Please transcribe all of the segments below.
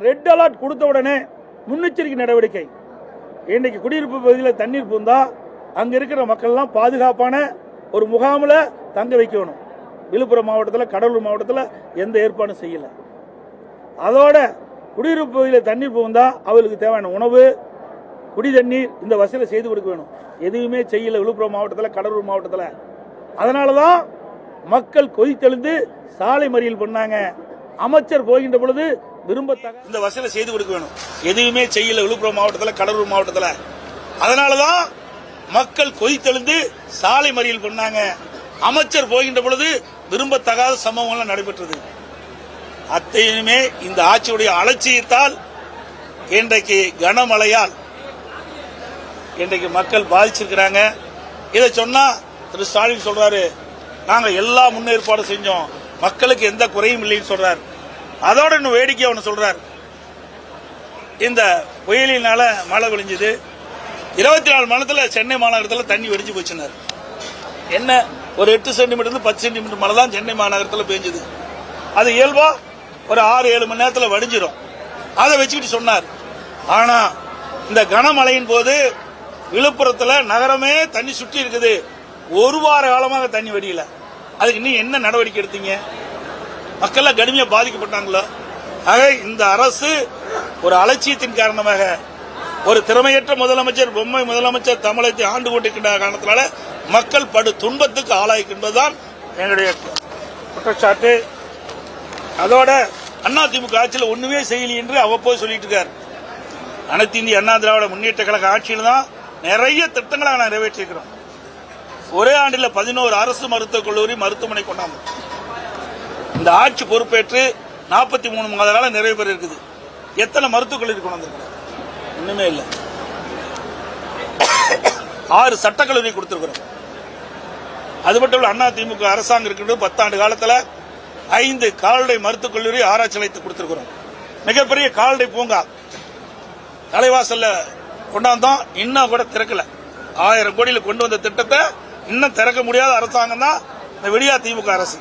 Red alert கொடுத்த உடனே முன்னெச்சரிக்கை நடவடிக்கை. இன்றைக்கு குடியிருப்பு பகுதியில் தண்ணீர் பூந்தா அங்க இருக்கிற மக்கள் எல்லாம் பாதுகாப்பான ஒரு முகாமில் தங்க வைக்கணும். விழுப்புரம் மாவட்டத்தில், கடலூர் மாவட்டத்தில் எந்த ஏற்பாடும் செய்யல. அதோட குடியிருப்பு பகுதியில் தண்ணீர் பூந்தா அவர்களுக்கு தேவையான உணவு, குடி தண்ணீர் இந்த வசதியை செய்து கொடுக்க வேணும். எதுவுமே செய்யல விழுப்புரம் மாவட்டத்தில், கடலூர் மாவட்டத்தில். அதனாலதான் மக்கள் கொதித்தெழுந்து சாலை மறியல் பண்ணாங்க. அமைச்சர் போகின்ற பொழுது விரும்பத்தக்க இந்த வசதியை செய்து கொடுக்க வேணும். எதுவுமே செய்யல விழுப்புரம் மாவட்டத்தில், கடலூர் மாவட்டத்தில். அதனாலதான் மக்கள் கொதித்தெழுந்து சாலை மறியல் பண்ணாங்க. அமைச்சர் போகின்ற பொழுது விரும்பத்தகாத சம்பவங்கள் நடைபெற்றது. அத்தனையுமே இந்த ஆட்சியுடைய அலட்சியத்தால் இன்றைக்கு கனமழையால் இன்றைக்கு மக்கள் பாதிச்சிருக்கிறாங்க. இதை சொன்னா திரு ஸ்டாலின் சொல்றாரு, நாங்க எல்லா முன்னேற்பாடு செஞ்சோம், மக்களுக்கு எந்த குறையும் இல்லைன்னு சொல்றாரு. அதோட இன்னும் வேடிக்கை அவனு சொல்றாரு, இந்த புயலினால மழை விழிஞ்சது, 24 மணி நேரத்தில் சென்னை மாநகரத்தில் தண்ணி வெடிச்சு போச்சுனார். என்ன ஒரு 8 சென்டிமீட்டர் 10 சென்டிமீட்டர் மழை தான் சென்னை மாநகரத்தில் பெஞ்சது. அது இயல்பா ஒரு 6-7 மணி நேரத்தில் வடிஞ்சிடும். அதை வச்சுக்கிட்டு சொன்னார். ஆனா இந்த கனமழையின் போது விழுப்புரத்தில் நகரமே தண்ணி சுற்றி இருக்குது. ஒரு வார காலமாக தண்ணி வடியல. அதுக்கு இன்னும் என்ன நடவடிக்கை எடுத்தீங்க? மக்கள் கடுமையா பாதிக்கப்பட்டாங்களோ? ஆக இந்த அரசு ஒரு அலட்சியத்தின் காரணமாக, ஒரு திறமையற்ற முதலமைச்சர், பொம்மை முதலமைச்சர் தமிழகத்தை ஆண்டு கொண்டிருக்கின்ற காரணத்தினால மக்கள் படு துன்பத்துக்கு ஆளாயிருக்கின்றதுதான் எங்களுடைய குற்றச்சாட்டு. அதோட அதிமுக ஆட்சியில் ஒண்ணுமே செய்யலை என்று அவ்வப்போது சொல்லிட்டு இருக்காரு. அனைத்து இந்திய அண்ணா திராவிட முன்னேற்ற கழக ஆட்சியில் தான் நிறைய திட்டங்களை நாங்கள் நிறைவேற்றிருக்கிறோம். ஒரே ஆண்டில் 11 அரசு மருத்துவக் கல்லூரி, மருத்துவமனை கொண்டாந்தோம். இந்த ஆட்சி பொறுப்பேற்று 43 மாத காலம் நிறைவு பெற இருக்குது. எத்தனை மருத்துவக் கல்லூரி கொண்டு வந்திருக்கிறோம்? இன்னுமே இல்லை. 6 சட்டக்கல்லூரி கொடுத்திருக்கிறோம். அது மட்டும் இல்ல, அதிமுக அரசாங்கம் இருக்கிறது 10 ஆண்டு காலத்தில் 5 கால்நடை மருத்துவக் கல்லூரி, ஆராய்ச்சி நிலையத்தை கொடுத்திருக்கிறோம். மிகப்பெரிய கால்நடை பூங்கா தலைவாசல்ல கொண்டாந்தோம். இன்னும் கூட திறக்கல. 1000 கோடியில் கொண்டு வந்த திட்டத்தை இன்னும் திறக்க முடியாத அரசாங்கம் தான் இந்த விடியா திமுக அரசு.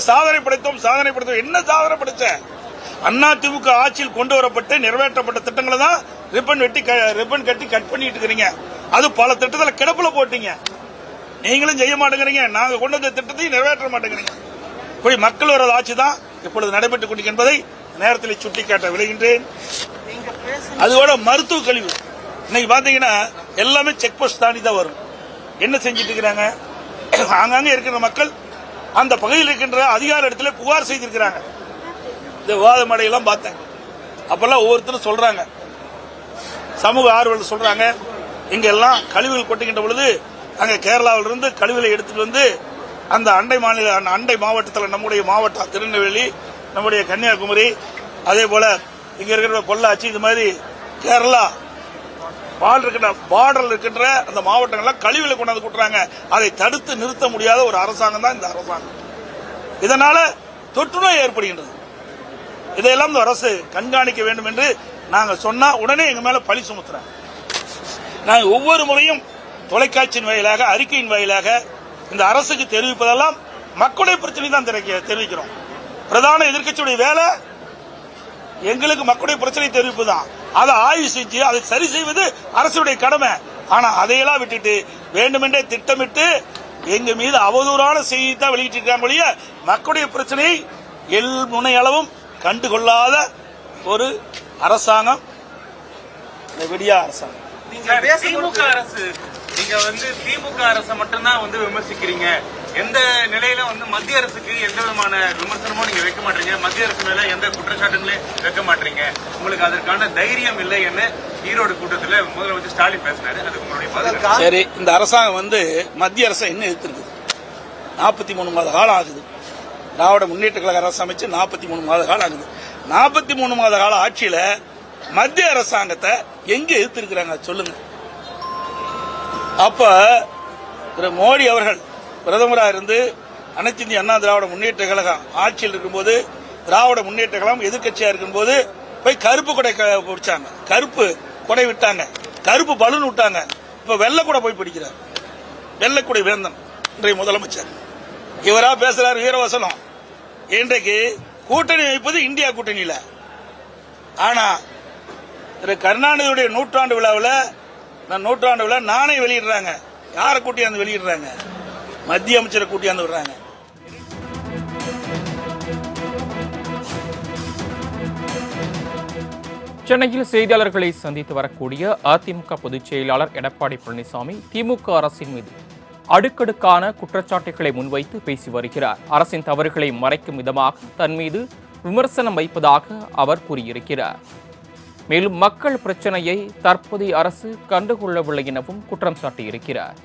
சாதனை படைத்தோம், சாதனை படைத்தோம். என்ன சாதனை படைச்ச? அண்ணா திமுக ஆட்சியில் கொண்டு வரப்பட்டு நிறைவேற்றப்பட்ட திட்டங்களை தான் ரிப்பன் கட்டி கட் பண்ணிட்டு இருக்கிறீங்க. அது பல திட்டத்தில் கிடப்புல போட்டீங்க. நீங்களும் செய்ய மாட்டேங்கிறீங்க, நாங்க கொண்டு வந்த திட்டத்தையும் நிறைவேற்ற மாட்டேங்கிறீங்க. இப்படி மக்கள் வர ஆட்சி தான் இப்பொழுது நடைபெற்றுக் கொண்டிருக்க என்பதை நேரத்தில் சுட்டிக்காட்ட விளைகின்றேன். அதோட மருத்துவ கழிவு இன்னைக்கு பாத்தீங்கன்னா எல்லாமே செக் போஸ்ட் தாண்டி தான் வரும். என்ன செஞ்சிட்டு இருக்கிறாங்க? அங்கங்க இருக்கிற மக்கள் அந்த பகுதியில் இருக்கின்ற அதிகார இடத்துல புகார் செய்திருக்கிறாங்க. இந்த விவாத மேடையெல்லாம் பார்த்தேன். அப்பெல்லாம் ஒவ்வொருத்தரும் சொல்றாங்க, சமூக ஆர்வலர் சொல்றாங்க, இங்க எல்லாம் கழிவுகள் கொட்டுகின்ற பொழுது அங்க கேரளாவிலிருந்து கழிவுகளை எடுத்துட்டு வந்து அந்த அண்டை மாவட்டத்தில், நம்முடைய மாவட்டம் திருநெல்வேலி, நம்முடைய கன்னியாகுமரி, அதே போல இங்க இருக்கிற பொள்ளாச்சி, இது மாதிரி கேரளா பார்டர் இருக்கின்ற அந்த மாவட்டங்கள்லாம் கழிவுகளை கொண்டாந்து கொட்டுறாங்க. அதை தடுத்து நிறுத்த முடியாத ஒரு அரசாங்கம் தான் இந்த அரசாங்கம். இதனால தொற்றுநோய் ஏற்படுகின்றது. இதையெல்லாம் இந்த அரசு கண்காணிக்க வேண்டும் என்று நாங்கள் சொன்னா உடனே எங்க மேல பழி சுமத்துறாங்க. நாங்கள் ஒவ்வொரு முறையும் தொலைக்காட்சியின் வாயிலாக, அறிக்கையின் வாயிலாக இந்த அரசுக்கு தெரிவிப்பதெல்லாம் மக்களுடைய பிரச்சனை தான் தெரிவிக்கிறோம். பிரதான எதிர்க்கட்சியுடைய வேலை எங்களுக்கு மக்களுடைய பிரச்சனை தெரிவிப்பு தான். அதை ஆய்வு செஞ்சு அதை சரி செய்வது அரசுடைய கடமை. ஆனா அதையெல்லாம் விட்டுட்டு வேண்டுமென்றே திட்டமிட்டு எங்க மீது அவதூறான செய்தி தான் வெளியிட்டு இருக்காங்க ஒழிய மக்களுடைய பிரச்சனையை முனை அளவும் கண்டுகொள்ளாத ஒரு அரசாங்கம் இந்த விடியா அரசாங்கம். நீங்க திமுக அரசை மட்டும்தான் விமர்சிக்கிறீங்க. எந்த நிலையில மத்திய அரசுக்கு எந்த விதமான விமர்சனமும் நீங்க வைக்க மாட்டீங்க. மத்திய அரசு மேல எந்த குற்றச்சாட்டுகளையும் வைக்க மாட்டீங்க. உங்களுக்கு அதற்கான தைரியம் இல்லை என்று ஈரோடு கூட்டத்தில் முதலமைச்சர் ஸ்டாலின் பேசினாரு. அதுக்கு உங்களுடைய பதில்? சரி, இந்த அரசாங்கம் மத்திய அரசை என்ன எதிர்த்திருக்கு? 43 மாத காலம் ஆகுது. திராவிட முன்னேற்ற கழக அரசு அமைச்சு 43 மாத காலம் ஆகுது. 43 மாத கால ஆட்சியில மத்திய அரசாங்கத்தை எங்க எதிர்த்திருக்கிறாங்க சொல்லுங்க. அப்ப திரு மோடி அவர்கள் பிரதமராக இருந்து அனைத்து இந்திய அண்ணா திராவிட முன்னேற்ற கழகம் ஆட்சியில் இருக்கும்போது, திராவிட முன்னேற்ற கழகம் எதிர்கட்சியா இருக்கும்போது போய் கருப்பு கொடை பிடிச்சாங்க, கருப்பு கொடை விட்டாங்க, கருப்பு பலூன் விட்டாங்க. இப்ப வெள்ளக்கூடை போய் பிடிக்கிறார். வெள்ளக்கூடை வேந்தன் இன்றைய முதலமைச்சர் இவரா பேசுறாரு வீரவசனம். இன்றைக்கு கூட்டணி வைப்பது இந்தியா கூட்டணியில ஆனா திரு கருணாநிதியுடைய நூற்றாண்டு விழா நானே வெளியிடுறாங்க. யாரை கூட்டியாந்து வெளியிடுறாங்க? மத்திய அமைச்சரை கூட்டியாந்து விடுறாங்க. சென்னையில் செய்தியாளர்களை சந்தித்து வரக்கூடிய அதிமுக பொதுச் செயலாளர் எடப்பாடி பழனிசாமி திமுக அரசின் மீது அடுக்கடுக்கான குற்றச்சாட்டுகளை முன்வைத்து பேசி வருகிறார். அரசின் தவறுகளை மறைக்கும் விதமாக தன் மீது விமர்சனம் வைப்பதாக அவர் கூறியிருக்கிறார். மேலும் மக்கள் பிரச்சனையை தற்போதைய அரசு கண்டுகொள்ளவில்லை எனவும் குற்றம் சாட்டியிருக்கிறார்.